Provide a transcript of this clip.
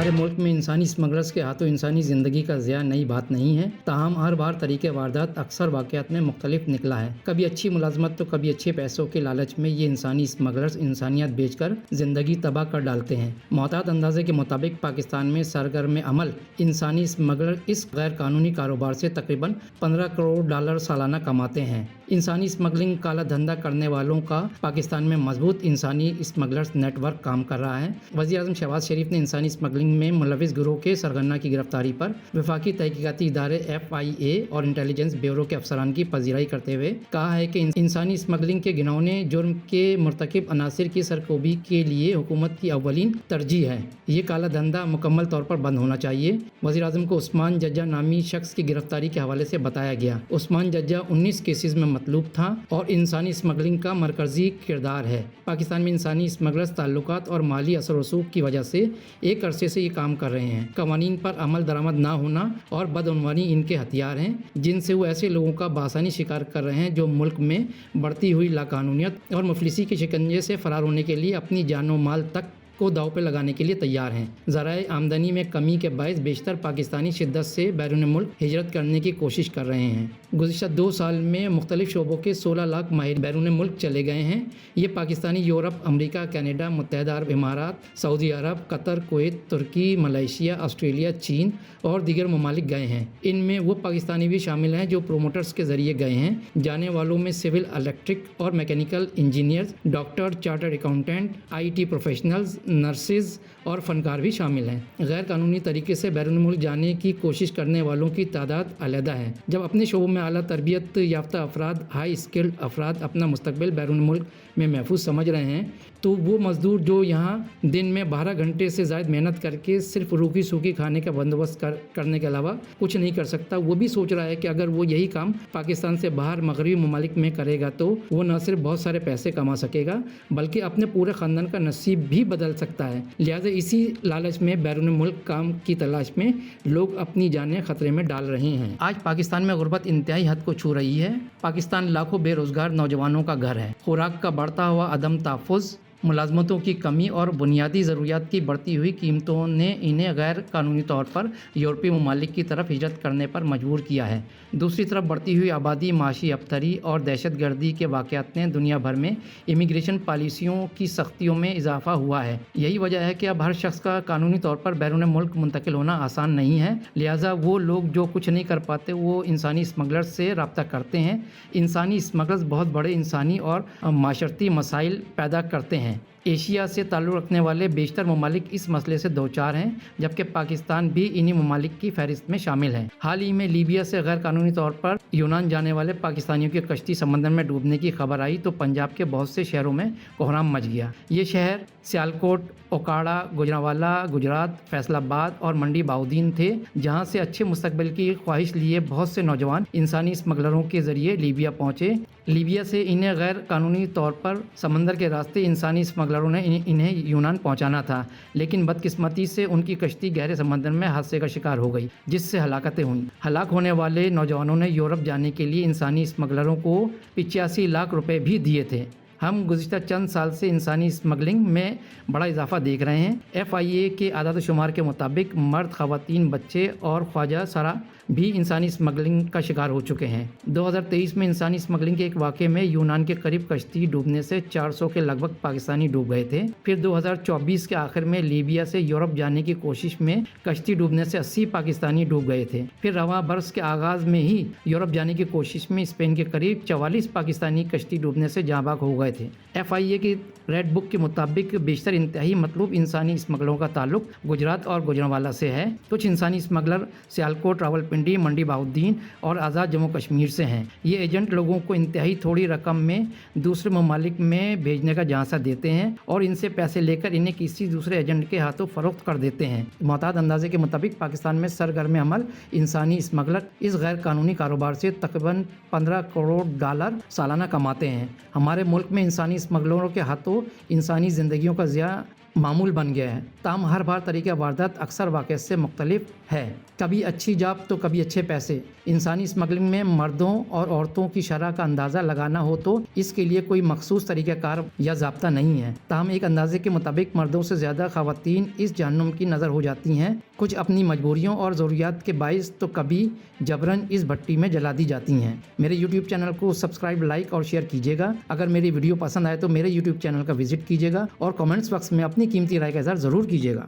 ہمارے ملک میں انسانی اسمگلرز کے ہاتھوں انسانی زندگی کا ضیاع نئی بات نہیں ہے، تاہم ہر بار طریقۂ واردات اکثر واقعات میں مختلف نکلا ہے۔ کبھی اچھی ملازمت تو کبھی اچھے پیسوں کے لالچ میں یہ انسانی اسمگلرز انسانیت بیچ کر زندگی تباہ کر ڈالتے ہیں۔ محتاط اندازے کے مطابق پاکستان میں سرگرم عمل انسانی اسمگلر اس غیر قانونی کاروبار سے تقریباً $15 کروڑ سالانہ کماتے ہیں۔ انسانی اسمگلنگ کالا دھندا کرنے والوں کا پاکستان میں مضبوط انسانی اسمگلرز نیٹ ورک کام کر رہا ہے۔ وزیر اعظم شہباز شریف نے انسانی اسمگلنگ میں ملوث گروہ کے سرغنہ کی گرفتاری پر وفاقی تحقیقاتی ادارے FIA اور انٹیلیجنس بیورو کے افسران کی پذیرائی کرتے ہوئے کہا ہے کہ انسانی اسمگلنگ کے گھناؤنے جرم کے مرتکب عناصر کی سرکوبی کے لیے حکومت کی اولین ترجیح ہے۔ یہ کالا دھندا مکمل طور پر بند ہونا چاہیے۔ وزیر اعظم کو عثمان ججا نامی شخص کی گرفتاری کے حوالے سے بتایا گیا۔ عثمان ججا 19 کیسز میں مطلوب تھا اور انسانی اسمگلنگ کا مرکزی کردار ہے۔ پاکستان میں انسانی اسمگلرز تعلقات اور مالی اثر و رسوخ کی وجہ سے ایک عرصے سے یہ کام کر رہے ہیں۔ قوانین پر عمل درآمد نہ ہونا اور بدعنوانی ان کے ہتھیار ہیں، جن سے وہ ایسے لوگوں کا بآسانی شکار کر رہے ہیں جو ملک میں بڑھتی ہوئی لاقانونیت اور مفلسی کے شکنجے سے فرار ہونے کے لیے اپنی جان و مال تک کو داؤ پہ لگانے کے لیے تیار ہیں۔ ذرائع آمدنی میں کمی کے باعث بیشتر پاکستانی شدت سے بیرون ملک ہجرت کرنے کی کوشش کر رہے ہیں۔ گزشتہ 2 سال میں مختلف شعبوں کے 16 لاکھ ماہرین بیرون ملک چلے گئے ہیں۔ یہ پاکستانی یورپ، امریکہ، کینیڈا، متحدہ عرب امارات، سعودی عرب، قطر، کویت، ترکی، ملائیشیا، آسٹریلیا، چین اور دیگر ممالک گئے ہیں۔ ان میں وہ پاکستانی بھی شامل ہیں جو پروموٹرز کے ذریعے گئے ہیں۔ جانے والوں میں سول، الیکٹرک اور mechanical engineers, doctor, chartered accountant, IT professionals, nurses اور فنکار بھی شامل ہیں۔ غیر قانونی طریقے سے بیرون ملک جانے کی کوشش کرنے والوں کی تعداد علیحدہ ہے۔ جب اپنے شعبوں میں اعلیٰ تربیت یافتہ افراد، ہائی اسکلڈ افراد اپنا مستقبل بیرون ملک میں محفوظ سمجھ رہے ہیں تو وہ مزدور جو یہاں دن میں 12 گھنٹے سے زائد محنت کر کے صرف روکھی سوکھی کھانے کا بندوبست کرنے کے علاوہ کچھ نہیں کر سکتا، وہ بھی سوچ رہا ہے کہ اگر وہ یہی کام پاکستان سے باہر مغربی ممالک میں کرے گا تو وہ نہ صرف بہت سارے پیسے کما سکے گا بلکہ اپنے پورے خاندان کا نصیب بھی بدل سکتا ہے۔ لہٰذا اسی لالچ میں بیرون ملک کام کی تلاش میں لوگ اپنی جانیں خطرے میں ڈال رہے ہیں۔ آج پاکستان میں غربت انتہائی حد کو چھو رہی ہے۔ پاکستان لاکھوں بے روزگار نوجوانوں کا گھر ہے۔ خوراک کا بڑھتا ہوا عدم تحفظ، ملازمتوں کی کمی اور بنیادی ضروریات کی بڑھتی ہوئی قیمتوں نے انہیں غیر قانونی طور پر یورپی ممالک کی طرف ہجرت کرنے پر مجبور کیا ہے۔ دوسری طرف بڑھتی ہوئی آبادی، معاشی ابتری اور دہشت گردی کے واقعات نے دنیا بھر میں امیگریشن پالیسیوں کی سختیوں میں اضافہ ہوا ہے۔ یہی وجہ ہے کہ اب ہر شخص کا قانونی طور پر بیرون ملک منتقل ہونا آسان نہیں ہے، لہٰذا وہ لوگ جو کچھ نہیں کر پاتے وہ انسانی اسمگلرز سے رابطہ کرتے ہیں۔ انسانی اسمگلرز بہت بڑے انسانی اور معاشرتی مسائل پیدا کرتے ہیں۔ ایشیا سے تعلق رکھنے والے بیشتر ممالک اس مسئلے سے دوچار ہیں، جبکہ پاکستان بھی انہی ممالک کی فہرست میں شامل ہے۔ حال ہی میں لیبیا سے غیر قانونی طور پر یونان جانے والے پاکستانیوں کی کشتی سمندر میں ڈوبنے کی خبر آئی تو پنجاب کے بہت سے شہروں میں کوہرام مچ گیا۔ یہ شہر سیالکوٹ، اوکاڑا، گوجرانوالہ، گجرات، فیصل آباد اور منڈی بہاؤدین تھے، جہاں سے اچھے مستقبل کی خواہش لیے بہت سے نوجوان انسانی اسمگلروں کے ذریعے لیبیا پہنچے۔ لیبیا سے انہیں غیر قانونی طور پر سمندر کے راستے انسانی اسمگلروں نے انہیں یونان پہنچانا تھا، لیکن بدقسمتی سے ان کی کشتی گہرے سمندر میں حادثے کا شکار ہو گئی، جس سے ہلاکتیں ہوئیں۔ ہلاک ہونے والے نوجوانوں نے یورپ جانے کے لیے انسانی اسمگلروں کو 85 لاکھ روپے بھی دیے تھے۔ ہم گزشتہ چند سال سے انسانی اسمگلنگ میں بڑا اضافہ دیکھ رہے ہیں۔ FIA کے اعداد و شمار کے مطابق مرد، خواتین، بچے اور خواجہ سرا بھی انسانی اسمگلنگ کا شکار ہو چکے ہیں۔ 2023 میں انسانی اسمگلنگ کے ایک واقعے میں یونان کے قریب کشتی ڈوبنے سے 400 کے لگ بھگ پاکستانی ڈوب گئے تھے۔ پھر 2024 کے آخر میں لیبیا سے یورپ جانے کی کوشش میں کشتی ڈوبنے سے 80 پاکستانی ڈوب گئے تھے۔ پھر رواں برس کے آغاز میں ہی یورپ جانے کی کوشش میں اسپین کے قریب 44 پاکستانی کشتی ڈوبنے سے جاں بحق ہو گئے تھے۔ FIA کی ریڈ بک کے مطابق بیشتر انتہائی مطلوب انسانی اسمگلروں کا تعلق گجرات اور گوجرانوالہ سے ہے۔ کچھ انسانی اسمگلر سیالکوٹ، راولپنڈی، منڈی بہاؤدین اور آزاد جموں کشمیر سے ہیں۔ یہ ایجنٹ لوگوں کو انتہائی تھوڑی رقم میں دوسرے ممالک میں بھیجنے کا جھانسا دیتے ہیں اور ان سے پیسے لے کر انہیں کسی دوسرے ایجنٹ کے ہاتھوں فروخت کر دیتے ہیں۔ محتاط اندازے کے مطابق پاکستان میں سرگرم عمل انسانی اسمگلر اس غیر قانونی کاروبار سے تقریباً $15 کروڑ سالانہ کماتے ہیں۔ ہمارے ملک میں انسانی اسمگلروں کے ہاتھوں انسانی زندگیوں کا ضیاع معمول بن گیا ہے، تاہم ہر بار طریقہ واردات اکثر واقعات سے مختلف ہے۔ کبھی اچھی جاب تو کبھی اچھے پیسے۔ انسانی اسمگلنگ میں مردوں اور عورتوں کی شرح کا اندازہ لگانا ہو تو اس کے لیے کوئی مخصوص طریقہ کار یا ضابطہ نہیں ہے، تاہم ایک اندازے کے مطابق مردوں سے زیادہ خواتین اس جہنم کی نظر ہو جاتی ہیں، کچھ اپنی مجبوریوں اور ضروریات کے باعث تو کبھی جبراً اس بھٹی میں جلا دی جاتی ہیں۔ میرے یوٹیوب چینل کو سبسکرائب، لائک اور شیئر کیجیے گا۔ اگر میری ویڈیو پسند آئے تو میرے یوٹیوب چینل کا وزٹ کیجیے گا اور کمنٹس باکس میں اپنی قیمتی رائے کا اظہار ضرور کیجیے گا۔